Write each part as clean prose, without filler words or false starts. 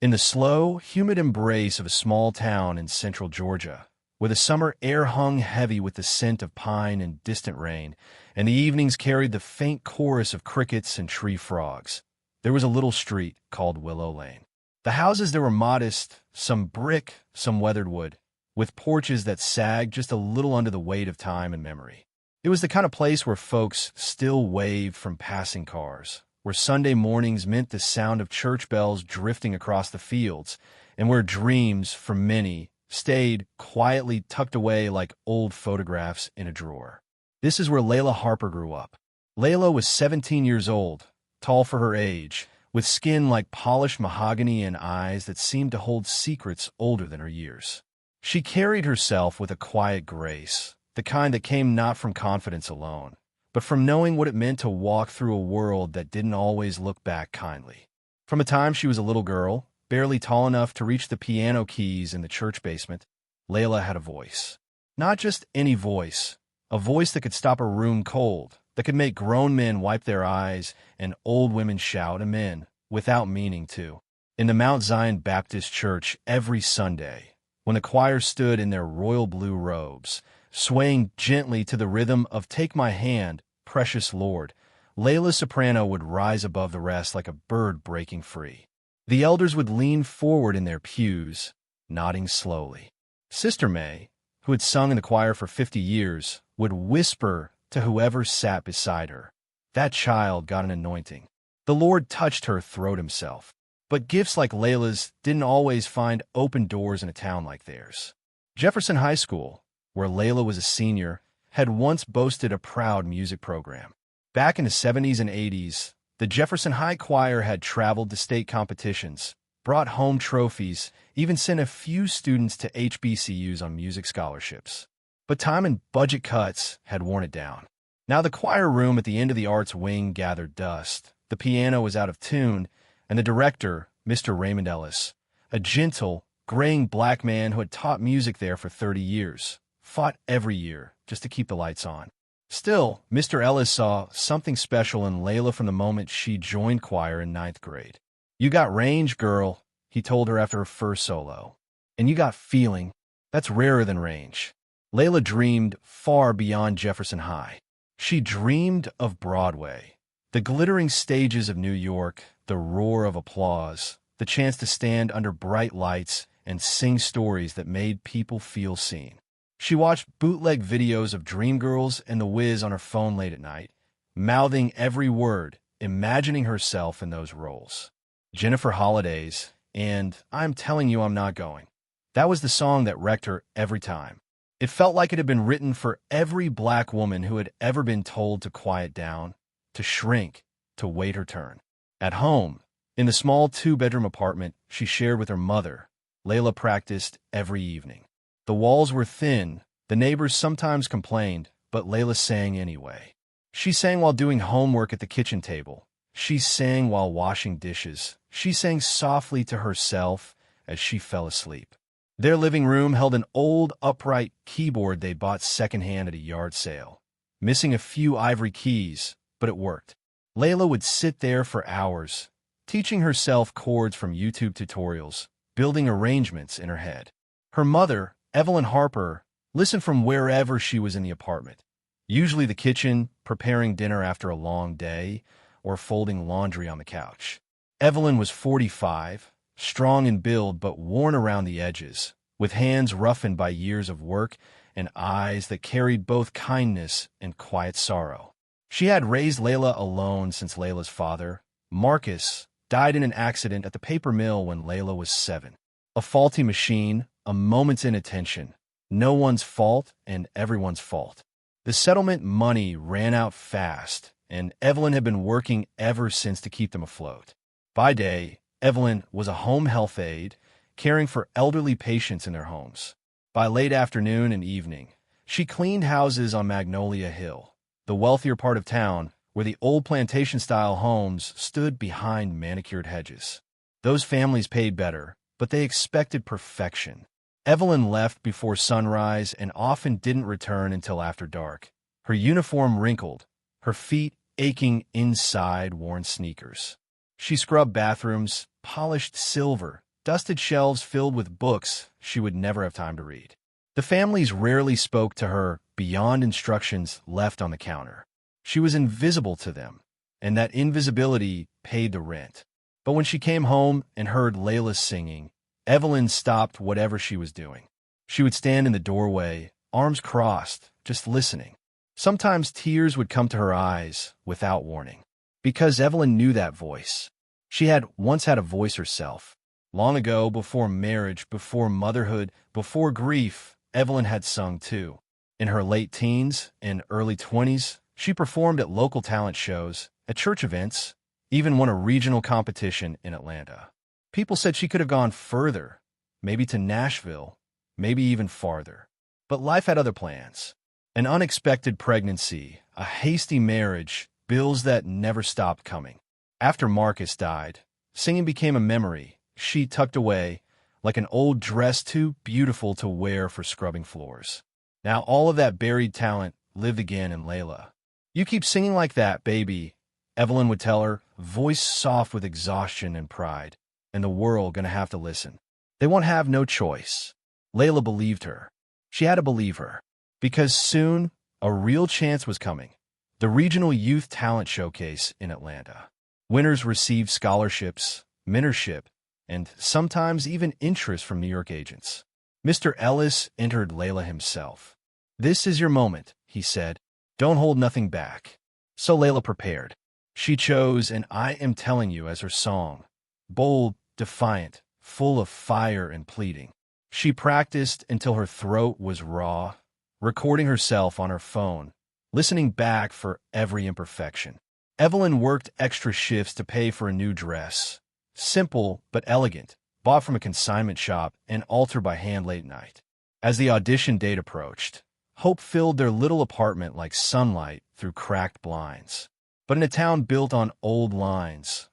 In the slow, humid embrace of a small town in central Georgia, where the summer air hung heavy with the scent of pine and distant rain, and the evenings carried the faint chorus of crickets and tree frogs, there was a little street called Willow Lane. The houses there were modest, some brick, some weathered wood, with porches that sagged just a little under the weight of time and memory. It was the kind of place where folks still waved from passing cars, where Sunday mornings meant the sound of church bells drifting across the fields, and where dreams, for many, stayed quietly tucked away like old photographs in a drawer. This is where Laila Harper grew up. Laila was 17 years old, tall for her age, with skin like polished mahogany and eyes that seemed to hold secrets older than her years. She carried herself with a quiet grace, the kind that came not from confidence alone, but from knowing what it meant to walk through a world that didn't always look back kindly. From the time she was a little girl, barely tall enough to reach the piano keys in the church basement, Laila had a voice. Not just any voice, a voice that could stop a room cold, that could make grown men wipe their eyes and old women shout amen, without meaning to. In the Mount Zion Baptist Church every Sunday, when the choir stood in their royal blue robes, swaying gently to the rhythm of Take My Hand, Precious Lord, Laila's soprano would rise above the rest like a bird breaking free. The elders would lean forward in their pews, nodding slowly. Sister May, who had sung in the choir for 50 years, would whisper to whoever sat beside her, "That child got an anointing. The Lord touched her throat himself." But gifts like Laila's didn't always find open doors in a town like theirs. Jefferson High School, where Laila was a senior, had once boasted a proud music program. Back in the 70s and 80s, the Jefferson High Choir had traveled to state competitions, brought home trophies, even sent a few students to HBCUs on music scholarships. But time and budget cuts had worn it down. Now the choir room at the end of the arts wing gathered dust, the piano was out of tune, and the director, Mr. Raymond Ellis, a gentle, graying black man who had taught music there for 30 years, fought every year just to keep the lights on. Still, Mr. Ellis saw something special in Laila from the moment she joined choir in 9th grade. "You got range, girl," he told her after her first solo. "And you got feeling. That's rarer than range." Laila dreamed far beyond Jefferson High. She dreamed of Broadway, the glittering stages of New York, the roar of applause, the chance to stand under bright lights and sing stories that made people feel seen. She watched bootleg videos of Dreamgirls and The Wiz on her phone late at night, mouthing every word, imagining herself in those roles. Jennifer Holiday's and "I'm Telling You I'm Not Going." That was the song that wrecked her every time. It felt like it had been written for every black woman who had ever been told to quiet down, to shrink, to wait her turn. At home, in the small 2-bedroom apartment she shared with her mother, Laila practiced every evening. The walls were thin, the neighbors sometimes complained, but Laila sang anyway. She sang while doing homework at the kitchen table. She sang while washing dishes. She sang softly to herself as she fell asleep. Their living room held an old, upright keyboard they bought secondhand at a yard sale, missing a few ivory keys, but it worked. Laila would sit there for hours, teaching herself chords from YouTube tutorials, building arrangements in her head. Her mother, Evelyn Harper, listened from wherever she was in the apartment, usually the kitchen, preparing dinner after a long day, or folding laundry on the couch. Evelyn was 45, strong in build but worn around the edges, with hands roughened by years of work and eyes that carried both kindness and quiet sorrow. She had raised Laila alone since Laila's father, Marcus, died in an accident at the paper mill when Laila was 7. A faulty machine, a moment's inattention, no one's fault and everyone's fault. The settlement money ran out fast, and Evelyn had been working ever since to keep them afloat. By day, Evelyn was a home health aide, caring for elderly patients in their homes. By late afternoon and evening, she cleaned houses on Magnolia Hill, the wealthier part of town where the old plantation-style homes stood behind manicured hedges. Those families paid better, but they expected perfection. Evelyn left before sunrise and often didn't return until after dark, her uniform wrinkled, her feet aching inside worn sneakers. She scrubbed bathrooms, polished silver, dusted shelves filled with books she would never have time to read. The families rarely spoke to her beyond instructions left on the counter. She was invisible to them, and that invisibility paid the rent. But when she came home and heard Laila singing, Evelyn stopped whatever she was doing. She would stand in the doorway, arms crossed, just listening. Sometimes tears would come to her eyes without warning, because Evelyn knew that voice. She had once had a voice herself. Long ago, before marriage, before motherhood, before grief, Evelyn had sung too. In her late teens and early 20s, she performed at local talent shows, at church events, even won a regional competition in Atlanta. People said she could have gone further, maybe to Nashville, maybe even farther. But life had other plans. An unexpected pregnancy, a hasty marriage, bills that never stopped coming. After Marcus died, singing became a memory she tucked away like an old dress too beautiful to wear for scrubbing floors. Now all of that buried talent lived again in Laila. "You keep singing like that, baby," Evelyn would tell her, voice soft with exhaustion and pride, "and the world gonna have to listen. They won't have no choice." Laila believed her. She had to believe her, because soon a real chance was coming. The Regional Youth Talent Showcase in Atlanta. Winners received scholarships, mentorship, and sometimes even interest from New York agents. Mr. Ellis entered Laila himself. "This is your moment," he said. "Don't hold nothing back." So Laila prepared. She chose "And I Am Telling You" as her song. Bold, defiant, full of fire and pleading. She practiced until her throat was raw, recording herself on her phone, listening back for every imperfection. Evelyn worked extra shifts to pay for a new dress. Simple but elegant, bought from a consignment shop and altered by hand late night. As the audition date approached, hope filled their little apartment like sunlight through cracked blinds. But in a town built on old lines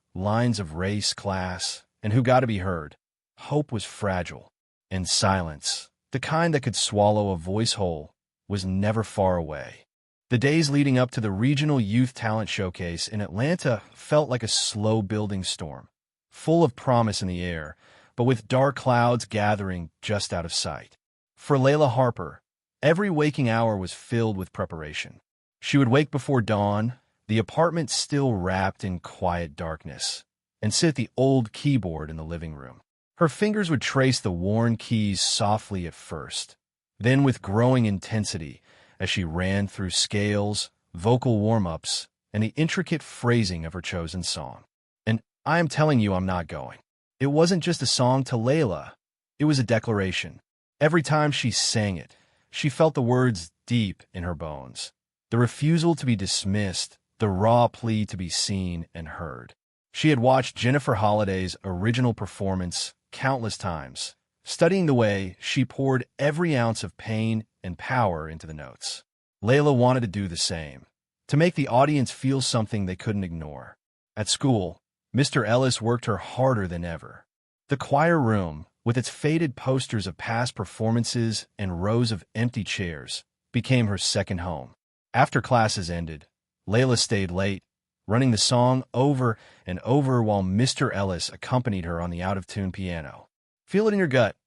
of race, class, and who got to be heard, hope was fragile. And silence, the kind that could swallow a voice whole, was never far away. The days leading up to the Regional Youth Talent Showcase in Atlanta felt like a slow-building storm, full of promise in the air, but with dark clouds gathering just out of sight. For Laila Harper, every waking hour was filled with preparation. She would wake before dawn, the apartment still wrapped in quiet darkness, and sit at the old keyboard in the living room. Her fingers would trace the worn keys softly at first, then with growing intensity as she ran through scales, vocal warm-ups, and the intricate phrasing of her chosen song. And "I Am Telling You I'm Not Going." It wasn't just a song to Laila, it was a declaration. Every time she sang it, she felt the words deep in her bones. The refusal to be dismissed, the raw plea to be seen and heard. She had watched Jennifer Holliday's original performance countless times, studying the way she poured every ounce of pain and power into the notes. Laila wanted to do the same, to make the audience feel something they couldn't ignore. At school, Mr. Ellis worked her harder than ever. The choir room, with its faded posters of past performances and rows of empty chairs, became her second home. After classes ended, Laila stayed late, running the song over and over while Mr. Ellis accompanied her on the out-of-tune piano. "Feel it in your gut,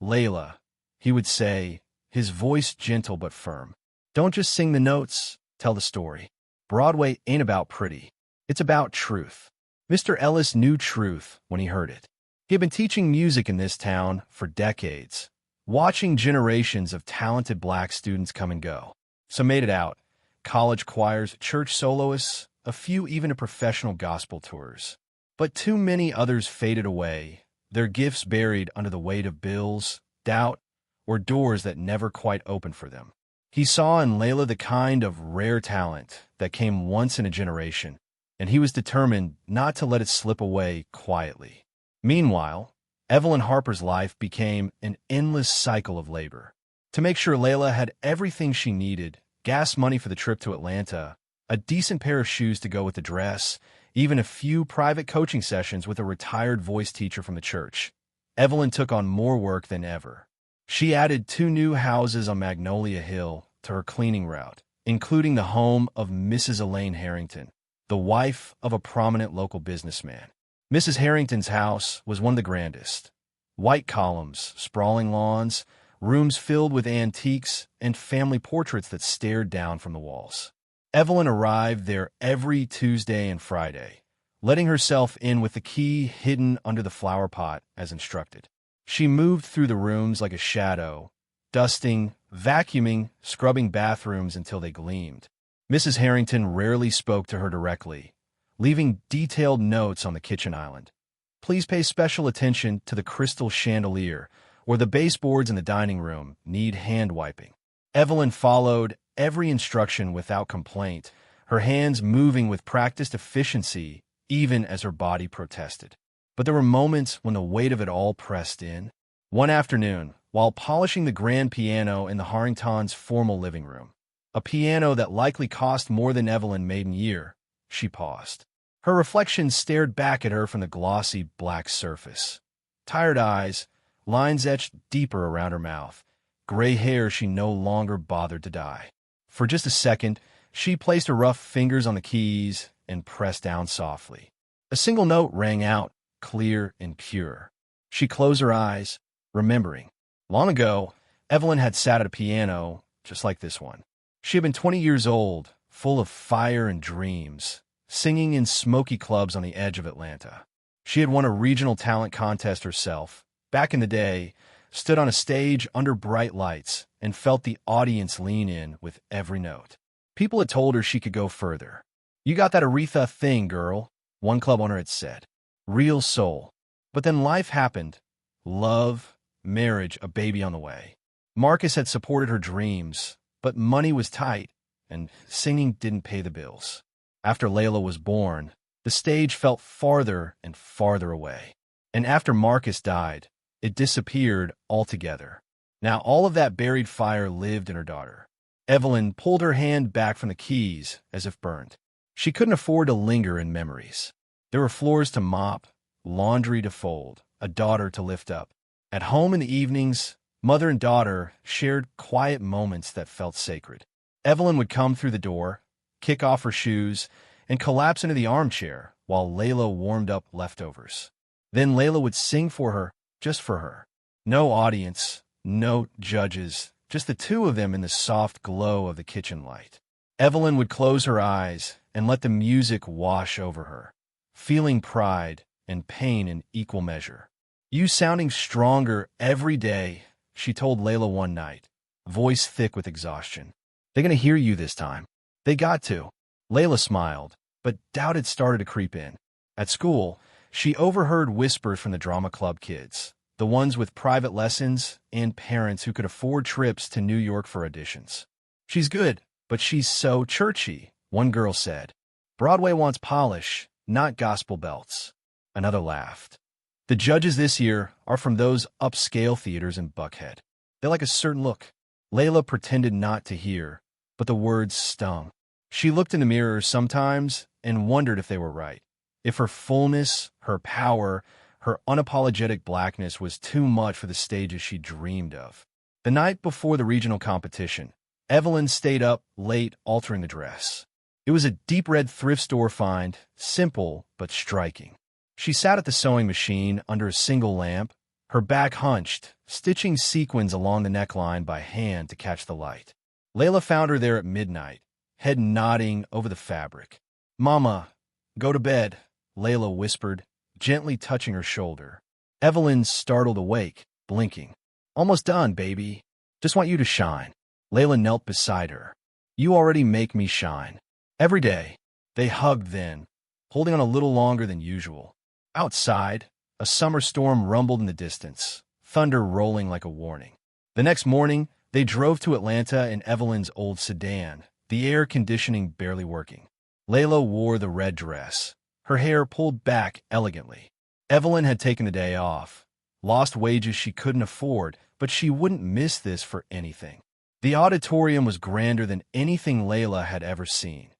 Laila," he would say, his voice gentle but firm. "Don't just sing the notes, tell the story. Broadway ain't about pretty. It's about truth." Mr. Ellis knew truth when he heard it. He had been teaching music in this town for decades, watching generations of talented black students come and go. Some made it out, college choirs, church soloists, a few even to professional gospel tours. But too many others faded away, their gifts buried under the weight of bills, doubt, or doors that never quite opened for them. He saw in Laila the kind of rare talent that came once in a generation, and he was determined not to let it slip away quietly. Meanwhile, Evelyn Harper's life became an endless cycle of labor. To make sure Laila had everything she needed, gas money for the trip to Atlanta, a decent pair of shoes to go with the dress, even a few private coaching sessions with a retired voice teacher from the church, Evelyn took on more work than ever. She added 2 new houses on Magnolia Hill to her cleaning route, including the home of Mrs. Elaine Harrington, the wife of a prominent local businessman. Mrs. Harrington's house was one of the grandest, White columns, sprawling lawns, rooms filled with antiques, and family portraits that stared down from the walls. Evelyn arrived there every Tuesday and Friday, letting herself in with the key hidden under the flower pot as instructed. She moved through the rooms like a shadow, dusting, vacuuming, scrubbing bathrooms until they gleamed. Mrs. Harrington rarely spoke to her directly, leaving detailed notes on the kitchen island. Please pay special attention to the crystal chandelier, or the baseboards in the dining room need hand wiping. Evelyn followed every instruction without complaint, her hands moving with practiced efficiency even as her body protested. But there were moments when the weight of it all pressed in. One afternoon, while polishing the grand piano in the Harringtons' formal living room, a piano that likely cost more than Evelyn made in a year, she paused. Her reflection stared back at her from the glossy black surface. Tired eyes, lines etched deeper around her mouth, gray hair she no longer bothered to dye. For just a second, she placed her rough fingers on the keys and pressed down softly. A single note rang out, clear and pure. She closed her eyes, remembering. Long ago, Evelyn had sat at a piano just like this one. She had been 20 years old, full of fire and dreams, singing in smoky clubs on the edge of Atlanta. She had won a regional talent contest herself, back in the day, stood on a stage under bright lights, and felt the audience lean in with every note. People had told her she could go further. "You got that Aretha thing, girl," one club owner had said. Real soul. But then life happened. Love, marriage, a baby on the way. Marcus had supported her dreams, but money was tight, and singing didn't pay the bills. After Laila was born, the stage felt farther and farther away. And after Marcus died, it disappeared altogether. Now all of that buried fire lived in her daughter. Evelyn pulled her hand back from the keys as if burned. She couldn't afford to linger in memories. There were floors to mop, laundry to fold, a daughter to lift up. At home in the evenings, mother and daughter shared quiet moments that felt sacred. Evelyn would come through the door, kick off her shoes, and collapse into the armchair while Laila warmed up leftovers. Then Laila would sing for her, just for her. No audience, no judges, just the two of them in the soft glow of the kitchen light. Evelyn would close her eyes and let the music wash over her, feeling pride and pain in equal measure. "You sounding stronger every day," she told Laila one night, voice thick with exhaustion. "They're going to hear you this time. They got to." Laila smiled, but doubt had started to creep in. At school, she overheard whispers from the drama club kids, the ones with private lessons and parents who could afford trips to New York for auditions. "She's good, but she's so churchy," one girl said. "Broadway wants polish, not gospel belts." Another laughed. "The judges this year are from those upscale theaters in Buckhead. They like a certain look." Laila pretended not to hear, but the words stung. She looked in the mirror sometimes and wondered if they were right. If her fullness, her power, her unapologetic blackness was too much for the stages she dreamed of. The night before the regional competition, Evelyn stayed up late altering the dress. It was a deep red thrift store find, simple but striking. She sat at the sewing machine under a single lamp, her back hunched, stitching sequins along the neckline by hand to catch the light. Laila found her there at midnight, head nodding over the fabric. "Mama, go to bed," Laila whispered, gently touching her shoulder. Evelyn startled awake, blinking. "Almost done, baby. Just want you to shine." Laila knelt beside her. "You already make me shine. Every day." They hugged then, holding on a little longer than usual. Outside, a summer storm rumbled in the distance, thunder rolling like a warning. The next morning, they drove to Atlanta in Evelyn's old sedan, the air conditioning barely working. Laila wore the red dress, her hair pulled back elegantly. Evelyn had taken the day off, lost wages she couldn't afford, but she wouldn't miss this for anything. The auditorium was grander than anything Laila had ever seen.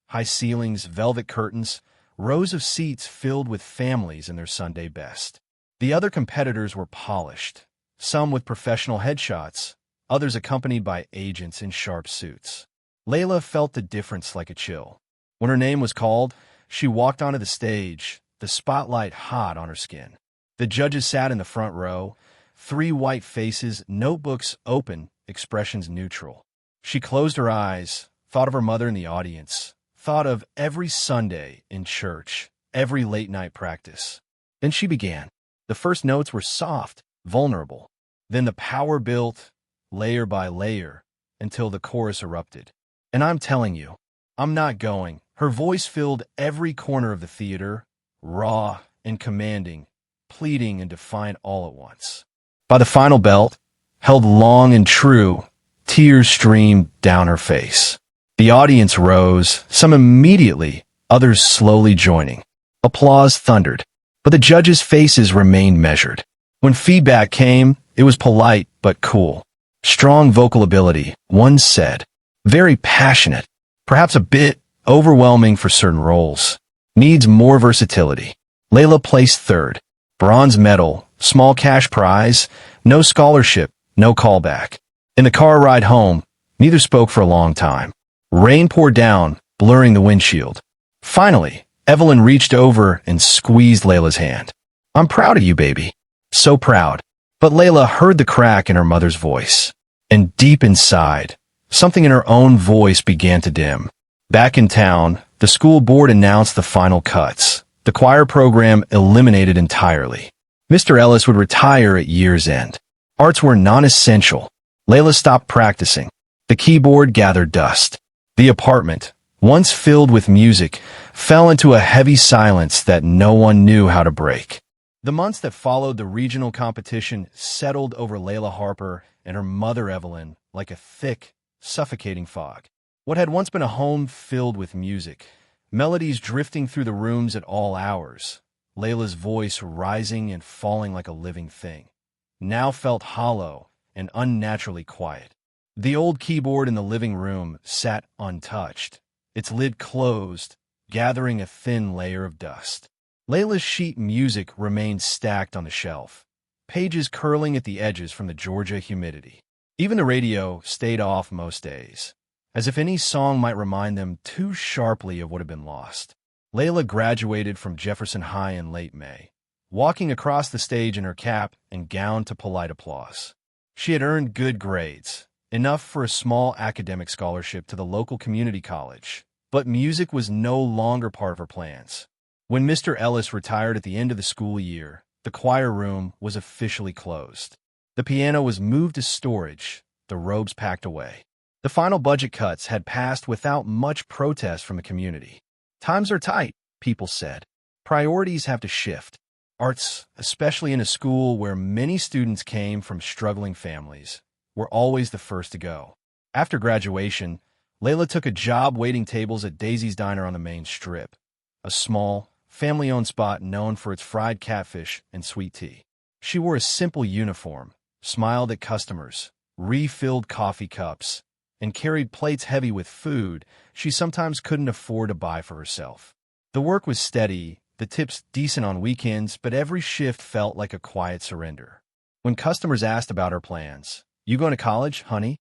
High ceilings, velvet curtains, rows of seats filled with families in their Sunday best. The other competitors were polished, some with professional headshots, others accompanied by agents in sharp suits. Laila felt the difference like a chill. When her name was called, she walked onto the stage, the spotlight hot on her skin. The judges sat in the front row, 3 white faces, notebooks open, expressions neutral. She closed her eyes, thought of her mother in the audience, thought of every Sunday in church, every late-night practice. Then she began. The first notes were soft, vulnerable. Then the power built, layer by layer, until the chorus erupted. And I'm telling you, I'm not going. Her voice filled every corner of the theater, raw and commanding, pleading and defiant all at once. By the final belt, held long and true, tears streamed down her face. The audience rose, some immediately, others slowly joining. Applause thundered, but the judges' faces remained measured. When feedback came, it was polite but cool. Strong vocal ability, one said. Very passionate, perhaps a bit overwhelming for certain roles. Needs more versatility. Laila placed third. Bronze medal, small cash prize, no scholarship, no callback. In the car ride home, neither spoke for a long time. Rain poured down, blurring the windshield. Finally, Evelyn reached over and squeezed Laila's hand. I'm proud of you, baby. So proud. But Laila heard the crack in her mother's voice. And deep inside, something in her own voice began to dim. Back in town, the school board announced the final cuts. The choir program eliminated entirely. Mr. Ellis would retire at year's end. Arts were non-essential. Laila stopped practicing. The keyboard gathered dust. The apartment, once filled with music, fell into a heavy silence that no one knew how to break. The months that followed the regional competition settled over Laila Harper and her mother Evelyn like a thick, suffocating fog. What had once been a home filled with music, melodies drifting through the rooms at all hours, Laila's voice rising and falling like a living thing, now felt hollow and unnaturally quiet. The old keyboard in the living room sat untouched, its lid closed, gathering a thin layer of dust. Laila's sheet music remained stacked on the shelf, pages curling at the edges from the Georgia humidity. Even the radio stayed off most days, as if any song might remind them too sharply of what had been lost. Laila graduated from Jefferson High in late May, walking across the stage in her cap and gown to polite applause. She had earned good grades, enough for a small academic scholarship to the local community college, but music was no longer part of her plans. When Mr. Ellis retired at the end of the school year, the choir room was officially closed. The piano was moved to storage, the robes packed away. The final budget cuts had passed without much protest from the community. Times are tight, people said. Priorities have to shift. Arts, especially in a school where many students came from struggling families, were always the first to go. After graduation, Laila took a job waiting tables at Daisy's Diner on the main strip, a small, family-owned spot known for its fried catfish and sweet tea. She wore a simple uniform, smiled at customers, refilled coffee cups, and carried plates heavy with food she sometimes couldn't afford to buy for herself. The work was steady, the tips decent on weekends, but every shift felt like a quiet surrender. When customers asked about her plans, "You going to college, honey?"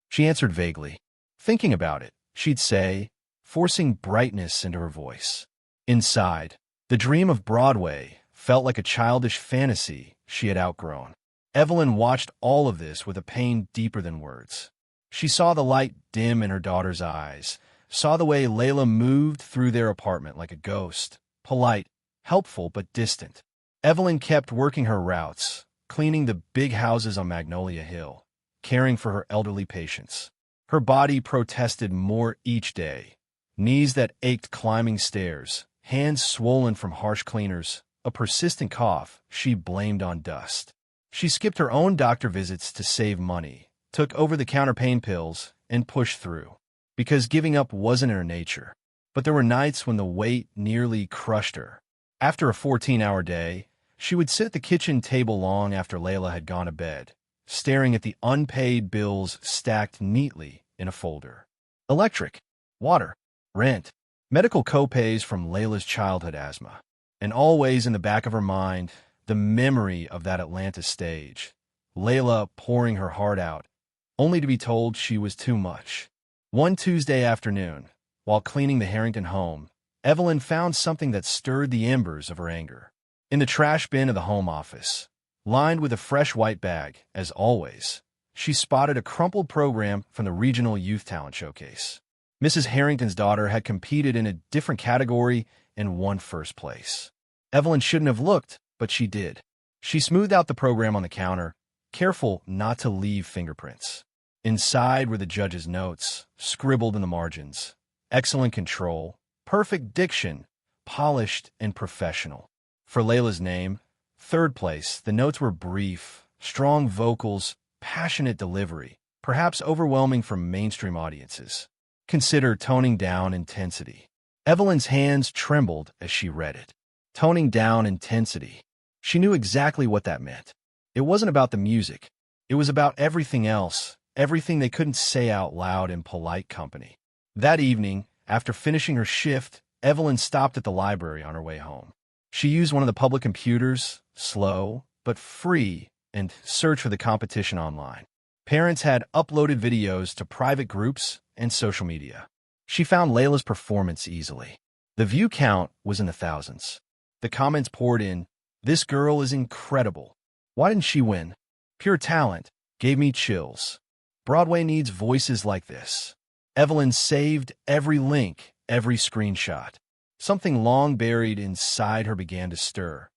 she answered vaguely. Thinking about it, she'd say, forcing brightness into her voice. Inside, the dream of Broadway felt like a childish fantasy she had outgrown. Evelyn watched all of this with a pain deeper than words. She saw the light dim in her daughter's eyes, saw the way Laila moved through their apartment like a ghost, polite, helpful, but distant. Evelyn kept working her routes, cleaning the big houses on Magnolia Hill, caring for her elderly patients. Her body protested more each day, knees that ached climbing stairs, hands swollen from harsh cleaners, a persistent cough she blamed on dust. She skipped her own doctor visits to save money, took over-the-counter pain pills, and pushed through, because giving up wasn't in her nature. But there were nights when the weight nearly crushed her. After a 14-hour day, she would sit at the kitchen table long after Laila had gone to bed, staring at the unpaid bills stacked neatly in a folder. Electric, water, rent, medical copays from Laila's childhood asthma. And always in the back of her mind, the memory of that Atlanta stage, Laila pouring her heart out, only to be told she was too much. One Tuesday afternoon, while cleaning the Harrington home, Evelyn found something that stirred the embers of her anger. In the trash bin of the home office, lined with a fresh white bag, as always, she spotted a crumpled program from the Regional Youth Talent Showcase. Mrs. Harrington's daughter had competed in a different category and won first place. Evelyn shouldn't have looked, but she did. She smoothed out the program on the counter, careful not to leave fingerprints. Inside were the judge's notes, scribbled in the margins. Excellent control, perfect diction, polished and professional. For Laila's name, third place, the notes were brief, strong vocals, passionate delivery, perhaps overwhelming for mainstream audiences. Consider toning down intensity. Evelyn's hands trembled as she read it. Toning down intensity. She knew exactly what that meant. It wasn't about the music. It was about everything else, everything they couldn't say out loud in polite company. That evening, after finishing her shift, Evelyn stopped at the library on her way home. She used one of the public computers, slow but free, and searched for the competition online. Parents had uploaded videos to private groups and social media. She found Laila's performance easily. The view count was in the thousands. The comments poured in, "This girl is incredible. Why didn't she win? Pure talent. Gave me chills. Broadway needs voices like this." Evelyn saved every link, every screenshot. Something long buried inside her began to stir.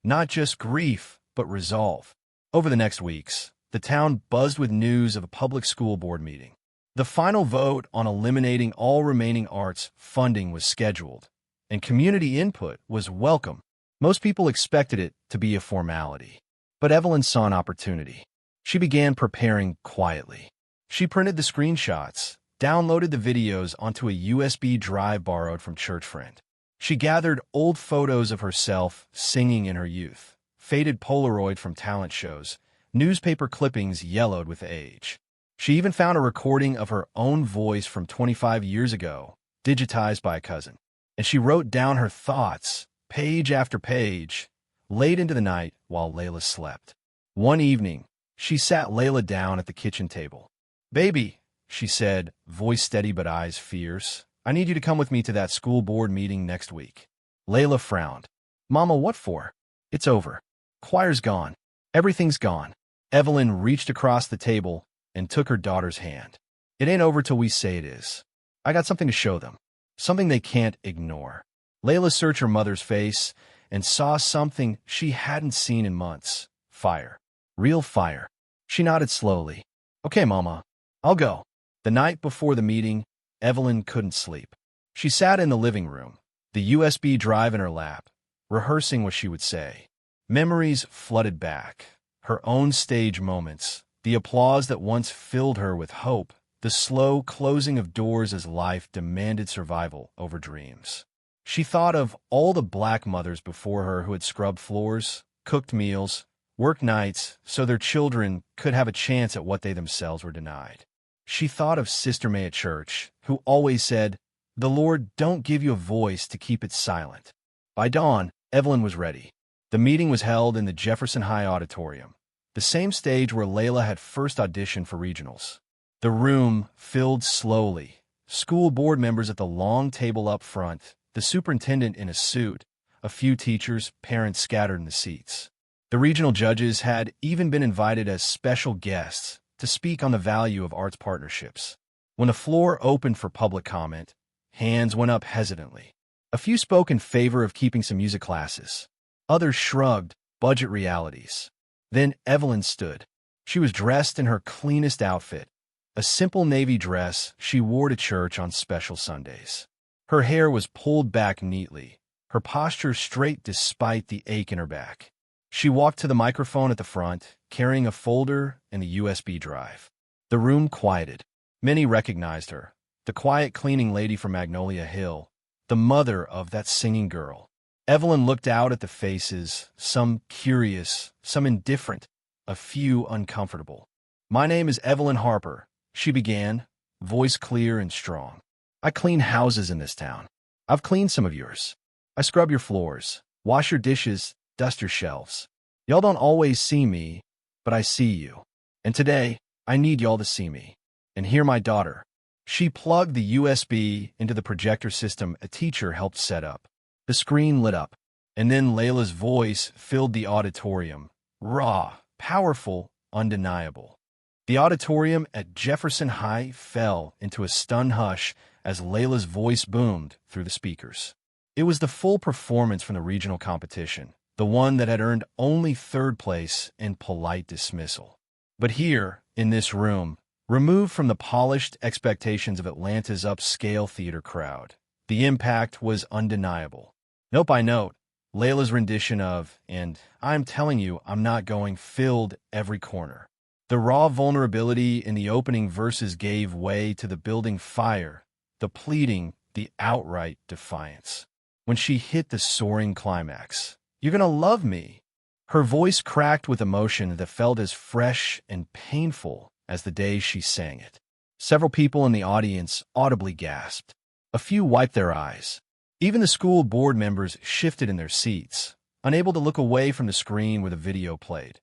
Not just grief, but resolve. Over the next weeks, the town buzzed with news of a public school board meeting. The final vote on eliminating all remaining arts funding was scheduled, and community input was welcome. Most people expected it to be a formality. But Evelyn saw an opportunity. She began preparing quietly. She printed the screenshots, downloaded the videos onto a USB drive borrowed from church friend. She gathered old photos of herself singing in her youth, faded Polaroid from talent shows, newspaper clippings yellowed with age. She even found a recording of her own voice from 25 years ago, digitized by a cousin. And she wrote down her thoughts, page after page, late into the night while Laila slept. One evening, she sat Laila down at the kitchen table. "Baby," she said, voice steady but eyes fierce, "I need you to come with me to that school board meeting next week." Laila frowned. "Mama, what for?" "It's over. Choir's gone. Everything's gone." Evelyn reached across the table and took her daughter's hand. "It ain't over till we say it is. I got something to show them. Something they can't ignore." Laila searched her mother's face and saw something she hadn't seen in months. Fire. Real fire. She nodded slowly. "Okay, Mama. I'll go." The night before the meeting, Evelyn couldn't sleep. She sat in the living room, the USB drive in her lap, rehearsing what she would say. Memories flooded back. Her own stage moments, the applause that once filled her with hope, the slow closing of doors as life demanded survival over dreams. She thought of all the black mothers before her who had scrubbed floors, cooked meals, worked nights so their children could have a chance at what they themselves were denied. She thought of Sister May at church, who always said, "The Lord don't give you a voice to keep it silent." By dawn, Evelyn was ready. The meeting was held in the Jefferson High auditorium, the same stage where Laila had first auditioned for regionals. The room filled slowly. School board members at the long table up front, the superintendent in a suit, a few teachers, parents scattered in the seats. The regional judges had even been invited as special guests to speak on the value of arts partnerships. When the floor opened for public comment, hands went up hesitantly. A few spoke in favor of keeping some music classes. Others shrugged, budget realities. Then Evelyn stood. She was dressed in her cleanest outfit, a simple navy dress she wore to church on special Sundays. Her hair was pulled back neatly, her posture straight despite the ache in her back. She walked to the microphone at the front, carrying a folder and the USB drive. The room quieted. Many recognized her, the quiet cleaning lady from Magnolia Hill, the mother of that singing girl. Evelyn looked out at the faces, some curious, some indifferent, a few uncomfortable. "My name is Evelyn Harper," she began, voice clear and strong. "I clean houses in this town. I've cleaned some of yours. I scrub your floors, wash your dishes, dust your shelves. Y'all don't always see me, but I see you. And today, I need y'all to see me. And hear my daughter." She plugged the USB into the projector system a teacher helped set up. The screen lit up. And then Layla's voice filled the auditorium. Raw, powerful, undeniable. The auditorium at Jefferson High fell into a stunned hush as Layla's voice boomed through the speakers. It was the full performance from the regional competition, the one that had earned only third place and polite dismissal. But here, in this room, removed from the polished expectations of Atlanta's upscale theater crowd, the impact was undeniable. Note by note, Layla's rendition of, and I'm telling you, I'm not going, filled every corner. The raw vulnerability in the opening verses gave way to the building fire, the pleading, the outright defiance. When she hit the soaring climax, "You're gonna love me," her voice cracked with emotion that felt as fresh and painful as the day she sang it. Several people in the audience audibly gasped. A few wiped their eyes. Even the school board members shifted in their seats, unable to look away from the screen where the video played.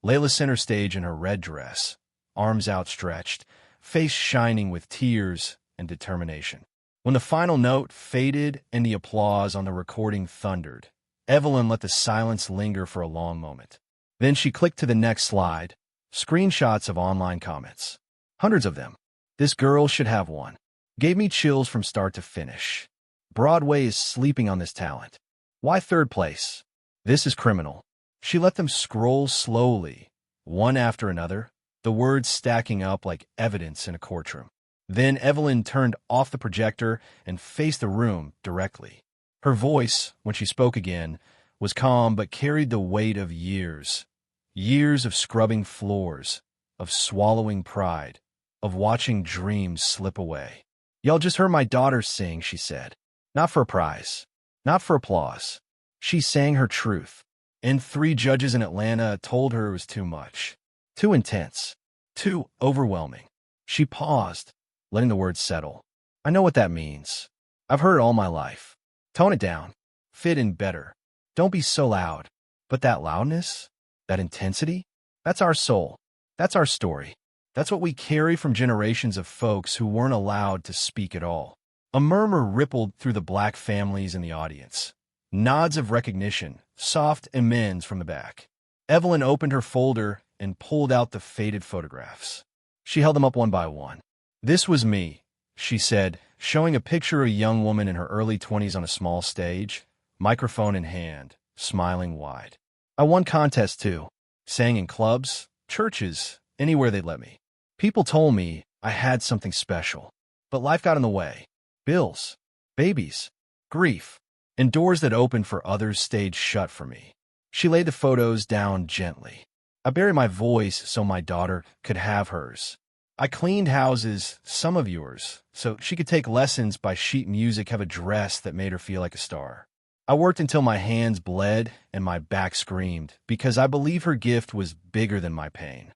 Layla center stage in her red dress, arms outstretched, face shining with tears and determination. When the final note faded and the applause on the recording thundered, Evelyn let the silence linger for a long moment. Then she clicked to the next slide, screenshots of online comments. Hundreds of them. "This girl should have one." Gave me chills from start to finish. "Broadway is sleeping on this talent. Why third place? This is criminal." She let them scroll slowly, one after another, the words stacking up like evidence in a courtroom. Then Evelyn turned off the projector and faced the room directly. Her voice, when she spoke again, was calm but carried the weight of years. Years of scrubbing floors, of swallowing pride, of watching dreams slip away. "Y'all just heard my daughter sing," she said. "Not for a prize, not for applause. She sang her truth. And 3 judges in Atlanta told her it was too much, too intense, too overwhelming." She paused, letting the words settle. "I know what that means. I've heard it all my life. Tone it down. Fit in better. Don't be so loud." But that loudness, that intensity, that's our soul. That's our story. That's what we carry from generations of folks who weren't allowed to speak at all. A murmur rippled through the black families in the audience. Nods of recognition, soft amens from the back. Evelyn opened her folder and pulled out the faded photographs. She held them up one by one. "This was me," she said, showing a picture of a young woman in her early 20s on a small stage, microphone in hand, smiling wide. "I won contests too. Sang in clubs, churches, anywhere they'd let me. People told me I had something special. But life got in the way. Bills, babies, grief, and doors that opened for others stayed shut for me." She laid the photos down gently. "I buried my voice so my daughter could have hers. I cleaned houses, some of yours, so she could take lessons by sheet music, have a dress that made her feel like a star. I worked until my hands bled and my back screamed because I believe her gift was bigger than my pain."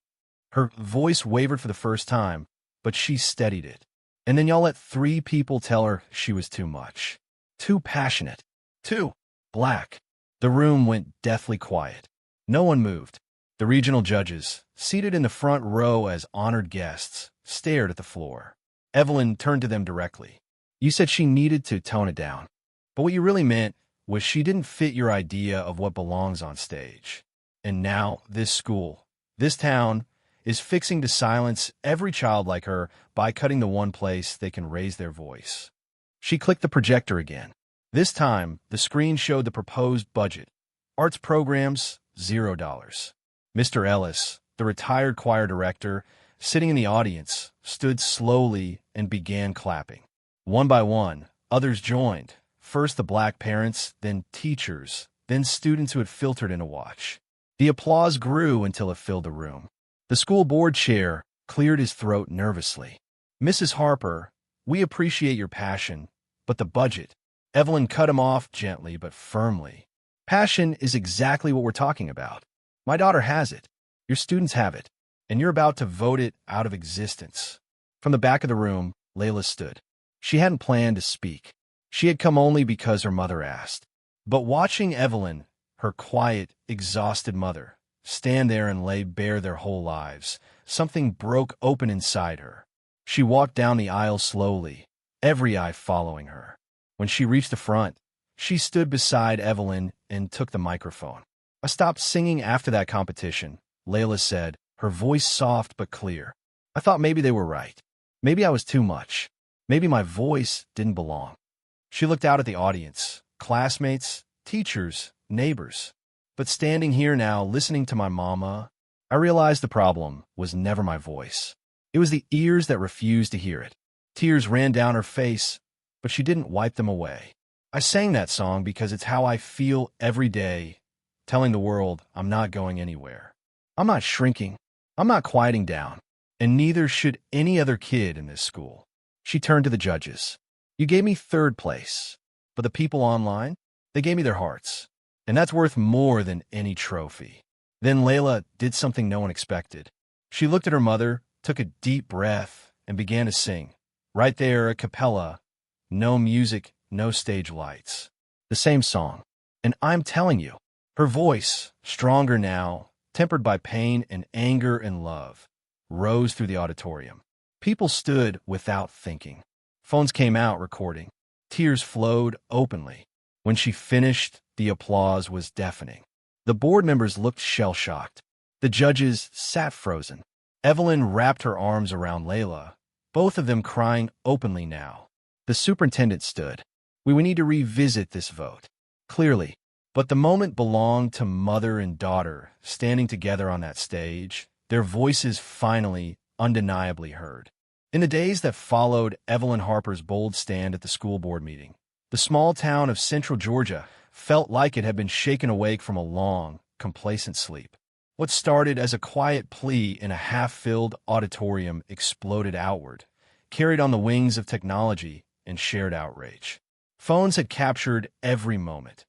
Her voice wavered for the first time, but she steadied it. "And then y'all let 3 people tell her she was too much. Too passionate. Too black." The room went deathly quiet. No one moved. The regional judges, seated in the front row as honored guests, stared at the floor. Evelyn turned to them directly. "You said she needed to tone it down. But what you really meant was she didn't fit your idea of what belongs on stage. And now this school, this town, is fixing to silence every child like her by cutting the one place they can raise their voice." She clicked the projector again. This time, the screen showed the proposed budget. Arts programs, $0. Mr. Ellis, the retired choir director, sitting in the audience, stood slowly and began clapping. One by one, others joined. First the black parents, then teachers, then students who had filtered in to watch. The applause grew until it filled the room. The school board chair cleared his throat nervously. "Mrs. Harper, we appreciate your passion, but the budget." Evelyn cut him off gently but firmly. "Passion is exactly what we're talking about. My daughter has it. Your students have it. And you're about to vote it out of existence." From the back of the room, Layla stood. She hadn't planned to speak. She had come only because her mother asked. But watching Evelyn, her quiet, exhausted mother, stand there and lay bare their whole lives, something broke open inside her. She walked down the aisle slowly, every eye following her. When she reached the front, She stood beside Evelyn and took the microphone. "I stopped singing after that competition," Laila said, her voice soft but clear. "I thought maybe they were right. Maybe I was too much. Maybe my voice didn't belong." She looked out at the audience, classmates, teachers, neighbors. "But standing here now, listening to my mama, I realized the problem was never my voice. It was the ears that refused to hear it." Tears ran down her face, but she didn't wipe them away. "I sang that song because it's how I feel every day, telling the world I'm not going anywhere. I'm not shrinking. I'm not quieting down. And neither should any other kid in this school." She turned to the judges. "You gave me third place, but the people online, they gave me their hearts. And that's worth more than any trophy." Then Laila did something no one expected. She looked at her mother, took a deep breath, and began to sing. Right there, a cappella, no music, no stage lights. The same song. And I'm telling you, her voice, stronger now, tempered by pain and anger and love, rose through the auditorium. People stood without thinking. Phones came out recording. Tears flowed openly. When she finished, the applause was deafening. The board members looked shell-shocked. The judges sat frozen. Evelyn wrapped her arms around Laila, both of them crying openly now. The superintendent stood. We need to revisit this vote. Clearly. But the moment belonged to mother and daughter, standing together on that stage, their voices finally, undeniably heard. In the days that followed Evelyn Harper's bold stand at the school board meeting, the small town of Central Georgia felt like it had been shaken awake from a long, complacent sleep. What started as a quiet plea in a half-filled auditorium exploded outward, carried on the wings of technology and shared outrage. Phones had captured every moment.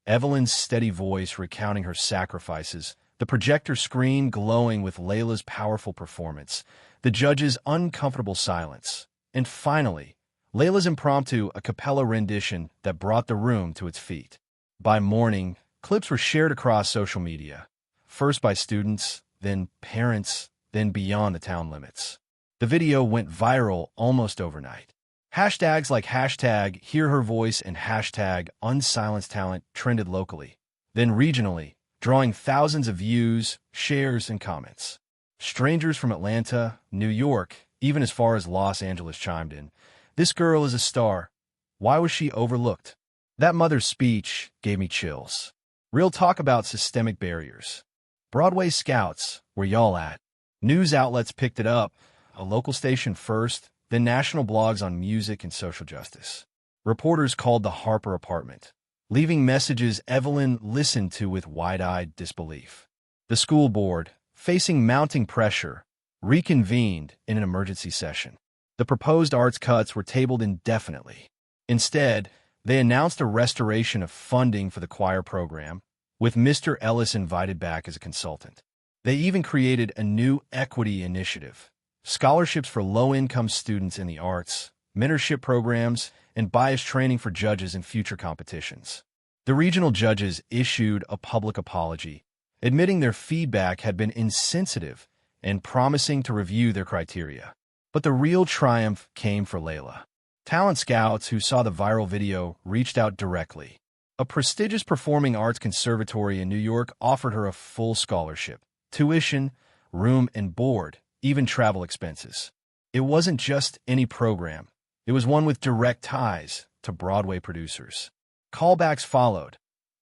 Evelyn's steady voice recounting her sacrifices, the projector screen glowing with Laila's powerful performance, the judge's uncomfortable silence, and finally, Laila's impromptu a cappella rendition that brought the room to its feet. By morning, clips were shared across social media, first by students, then parents, then beyond the town limits. The video went viral almost overnight. Hashtags like hashtag hear her voice and hashtag unsilenced talent trended locally, then regionally, drawing thousands of views, shares, and comments. Strangers from Atlanta, New York, even as far as Los Angeles chimed in. "This girl is a star. Why was she overlooked?" That mother's speech gave me chills. Real talk about systemic barriers. Broadway scouts, where y'all at? News outlets picked it up, a local station first, then national blogs on music and social justice. Reporters called the Harper apartment, leaving messages Evelyn listened to with wide-eyed disbelief. The school board, facing mounting pressure, reconvened in an emergency session. The proposed arts cuts were tabled indefinitely. Instead, they announced a restoration of funding for the choir program, with Mr. Ellis invited back as a consultant. They even created a new equity initiative, scholarships for low-income students in the arts, mentorship programs, and bias training for judges in future competitions. The regional judges issued a public apology, admitting their feedback had been insensitive and promising to review their criteria. But the real triumph came for Laila. Talent scouts who saw the viral video reached out directly. A prestigious performing arts conservatory in New York offered her a full scholarship, tuition, room and board, even travel expenses. It wasn't just any program. It was one with direct ties to Broadway producers. Callbacks followed,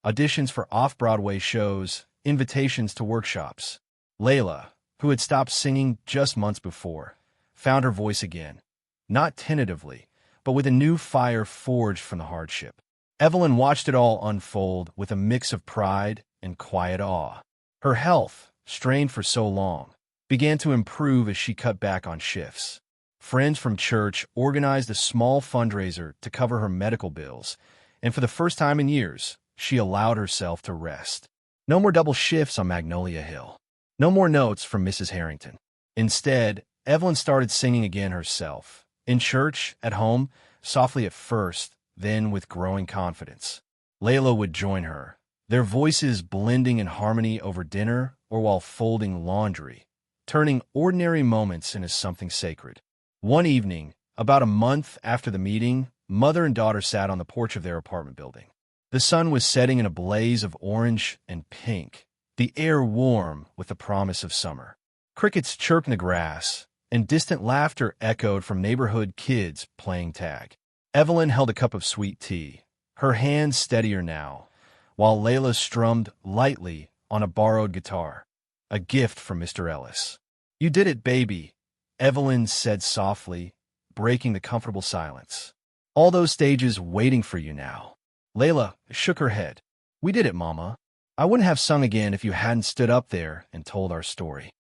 auditions for off-Broadway shows, invitations to workshops. Laila, who had stopped singing just months before, found her voice again, not tentatively, but with a new fire forged from the hardship. Evelyn watched it all unfold with a mix of pride and quiet awe. Her health, strained for so long, began to improve as she cut back on shifts. Friends from church organized a small fundraiser to cover her medical bills, and for the first time in years, she allowed herself to rest. No more double shifts on Magnolia Hill. No more notes from Mrs. Harrington. Instead, Evelyn started singing again herself. In church, at home, softly at first, then with growing confidence. Laila would join her, their voices blending in harmony over dinner or while folding laundry, turning ordinary moments into something sacred. One evening, about a month after the meeting, mother and daughter sat on the porch of their apartment building. The sun was setting in a blaze of orange and pink, the air warm with the promise of summer. Crickets chirped in the grass, and distant laughter echoed from neighborhood kids playing tag. Evelyn held a cup of sweet tea, her hands steadier now, while Layla strummed lightly on a borrowed guitar, a gift from Mr. Ellis. "You did it, baby," Evelyn said softly, breaking the comfortable silence. "All those stages waiting for you now." Layla shook her head. "We did it, Mama. I wouldn't have sung again if you hadn't stood up there and told our story."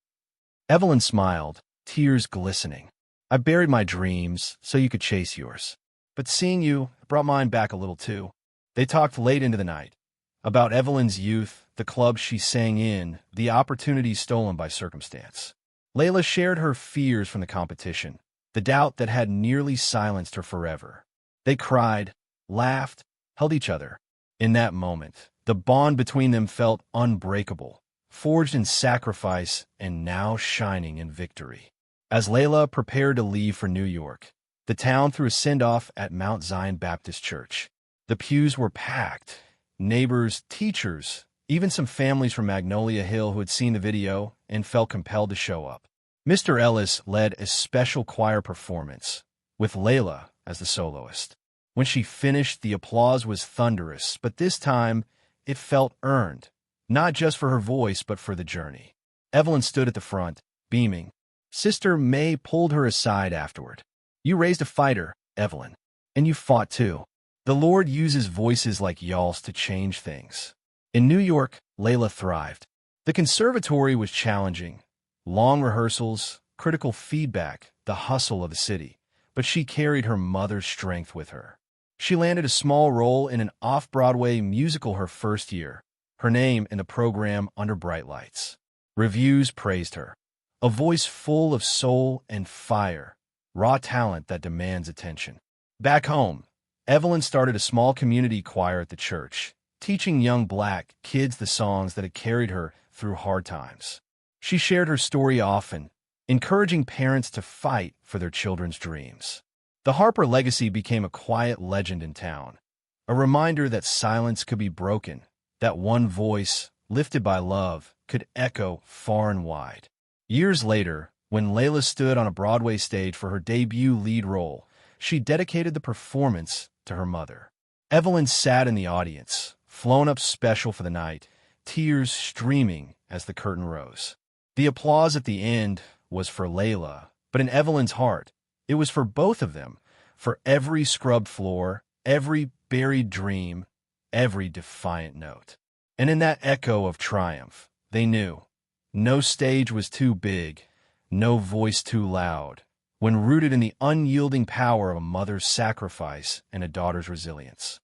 Evelyn smiled, tears glistening. "I buried my dreams so you could chase yours. But seeing you brought mine back a little too." They talked late into the night, about Evelyn's youth, the club she sang in, the opportunities stolen by circumstance. Layla shared her fears from the competition, the doubt that had nearly silenced her forever. They cried, laughed, held each other. In that moment, the bond between them felt unbreakable, forged in sacrifice and now shining in victory. As Layla prepared to leave for New York, the town threw a send-off at Mount Zion Baptist Church. The pews were packed. Neighbors, teachers, even some families from Magnolia Hill who had seen the video and felt compelled to show up. Mr. Ellis led a special choir performance, with Layla as the soloist. When she finished, the applause was thunderous, but this time it felt earned, not just for her voice but for the journey. Evelyn stood at the front, beaming. Sister May pulled her aside afterward. "You raised a fighter, Evelyn, and you fought too. The Lord uses voices like y'all's to change things." In New York, Layla thrived. The conservatory was challenging. Long rehearsals, critical feedback, the hustle of the city. But she carried her mother's strength with her. She landed a small role in an off-Broadway musical her first year, her name in the program Under Bright Lights. Reviews praised her. A voice full of soul and fire, raw talent that demands attention. Back home, Evelyn started a small community choir at the church, teaching young Black kids the songs that had carried her through hard times. She shared her story often, encouraging parents to fight for their children's dreams. The Harper legacy became a quiet legend in town, a reminder that silence could be broken, that one voice, lifted by love, could echo far and wide. Years later, when Layla stood on a Broadway stage for her debut lead role, she dedicated the performance to her mother. Evelyn sat in the audience, flown up special for the night, tears streaming as the curtain rose. The applause at the end was for Layla, but in Evelyn's heart, it was for both of them, for every scrubbed floor, every buried dream, every defiant note. And in that echo of triumph, they knew no stage was too big, no voice too loud, when rooted in the unyielding power of a mother's sacrifice and a daughter's resilience.